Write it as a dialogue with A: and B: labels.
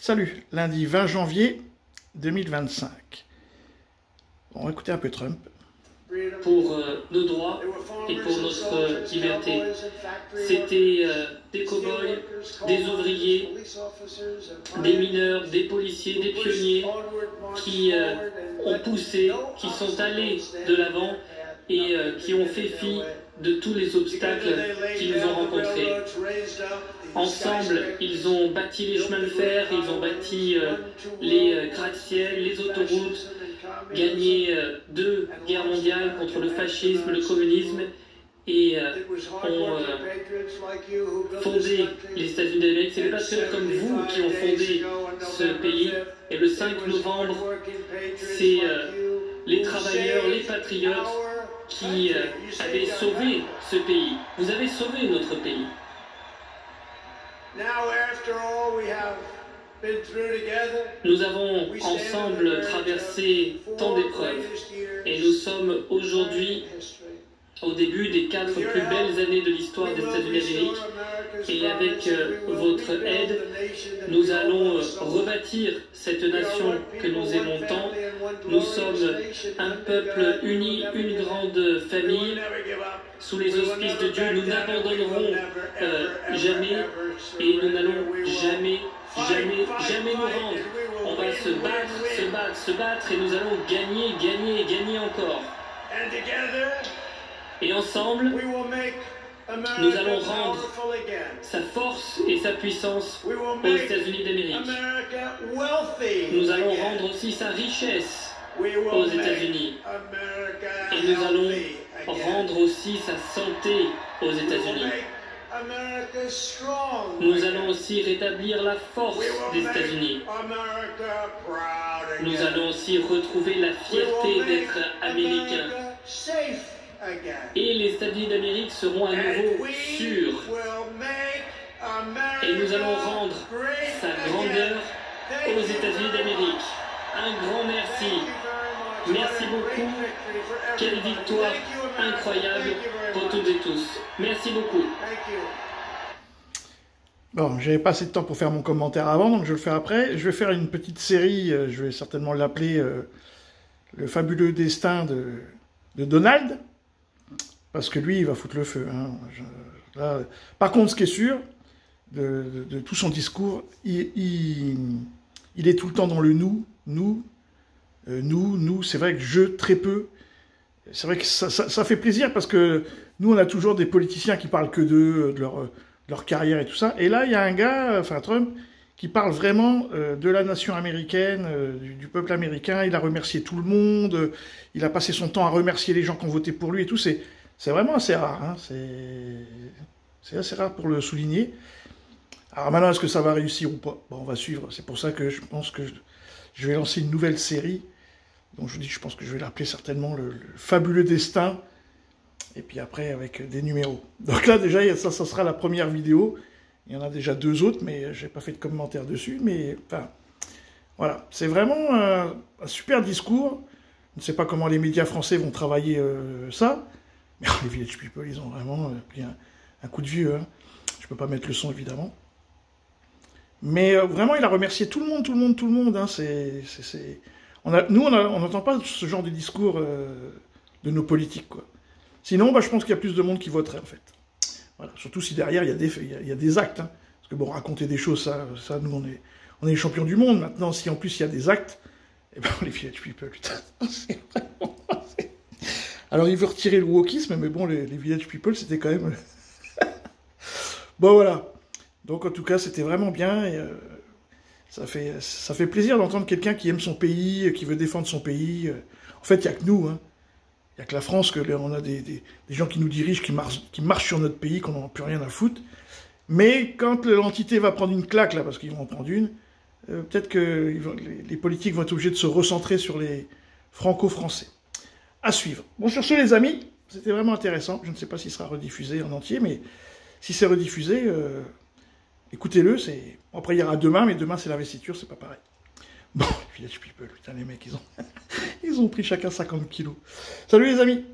A: Salut, lundi 20 janvier 2025. On va écouter un peu Trump.
B: Pour nos droits et pour notre liberté. C'était des cow-boys, des ouvriers, des mineurs, des policiers, des pionniers qui ont poussé, qui sont allés de l'avant et qui ont fait fi de tous les obstacles qu'ils nous ont rencontrés. Ensemble, ils ont bâti les chemins de fer, ils ont bâti les gratte-ciel, les autoroutes, gagné 2 guerres mondiales contre le fascisme, le communisme et ont fondé les États-Unis d'Amérique. C'est les patriotes comme vous qui ont fondé ce pays. Et le 5 novembre, c'est les travailleurs, les patriotes qui avaient sauvé ce pays. Vous avez sauvé notre pays. Nous avons ensemble traversé tant d'épreuves et nous sommes aujourd'hui au début des 4 plus belles années de l'histoire des États-Unis d'Amérique et avec votre aide, nous allons rebâtir cette nation que nous aimons tant. Nous sommes un peuple uni, une grande famille. Sous les auspices de Dieu, nous n'abandonnerons jamais et nous n'allons jamais nous rendre. On va se battre et nous allons gagner encore. Et ensemble, nous allons rendre sa force et sa puissance aux États-Unis d'Amérique. Nous allons rendre aussi sa richesse aux États-Unis. Et nous allons rendre aussi sa santé aux États-Unis. Nous allons aussi rétablir la force des États-Unis. Nous allons aussi retrouver la fierté d'être américains. Et les États-Unis d'Amérique seront à nouveau sûrs. Et nous allons rendre sa grandeur aux États-Unis d'Amérique. Un grand merci. Merci beaucoup. Quelle victoire incroyable pour toutes et tous. Merci beaucoup.
A: Bon, j'avais pas assez de temps pour faire mon commentaire avant, donc je vais le faire après. Je vais faire une petite série, je vais certainement l'appeler Le fabuleux destin de Donald. Parce que lui, il va foutre le feu. Hein. Là, par contre, ce qui est sûr, de tout son discours, il est tout le temps dans le nous, c'est vrai que très peu. C'est vrai que ça fait plaisir parce que nous, on a toujours des politiciens qui parlent que d'eux, de leur carrière et tout ça. Et là, il y a un gars, enfin Trump, qui parle vraiment de la nation américaine, du peuple américain. Il a remercié tout le monde, il a passé son temps à remercier les gens qui ont voté pour lui et tout. C'est vraiment assez rare, hein. C'est assez rare pour le souligner. Alors maintenant, est-ce que ça va réussir ou pas? Bon, on va suivre. C'est pour ça que je pense que je vais lancer une nouvelle série. Donc je vous dis, je pense que je vais l'appeler certainement le fabuleux destin. Et puis après, avec des numéros. Donc là, déjà, ça sera la première vidéo. Il y en a déjà 2 autres, mais je n'ai pas fait de commentaire dessus. Mais enfin, voilà. C'est vraiment un super discours. Je ne sais pas comment les médias français vont travailler ça. Mais les Village People, ils ont vraiment pris un coup de vieux. Hein. Je ne peux pas mettre le son, évidemment. Mais vraiment, il a remercié tout le monde. Hein. Nous, on n'entend pas ce genre de discours de nos politiques, quoi. Sinon, je pense qu'il y a plus de monde qui voterait, en fait. Voilà. Surtout si derrière, il y a des actes. Hein. Parce que bon, raconter des choses, ça nous, on est les champions du monde. Maintenant, si en plus, il y a des actes, eh ben, les Village People, putain, c'est vraiment... Alors, il veut retirer le wokisme, mais bon, les Village People, c'était quand même... Bon, voilà. Donc, en tout cas, c'était vraiment bien. Et, ça fait plaisir d'entendre quelqu'un qui aime son pays, qui veut défendre son pays. En fait, il n'y a que nous, hein. Il n'y a que la France, on a des gens qui nous dirigent, qui marchent sur notre pays, qu'on n'en a plus rien à foutre. Mais quand l'entité va prendre une claque, là, parce qu'ils vont en prendre une, peut-être que les politiques vont être obligés de se recentrer sur les franco-français. À suivre. Bon, sur ce, les amis, c'était vraiment intéressant. Je ne sais pas s'il sera rediffusé en entier, mais si c'est rediffusé, écoutez-le. Après, il y aura demain, mais demain, c'est l'investiture, c'est pas pareil. Bon, Village People, putain, les mecs, ils ont pris chacun 50 kilos. Salut les amis!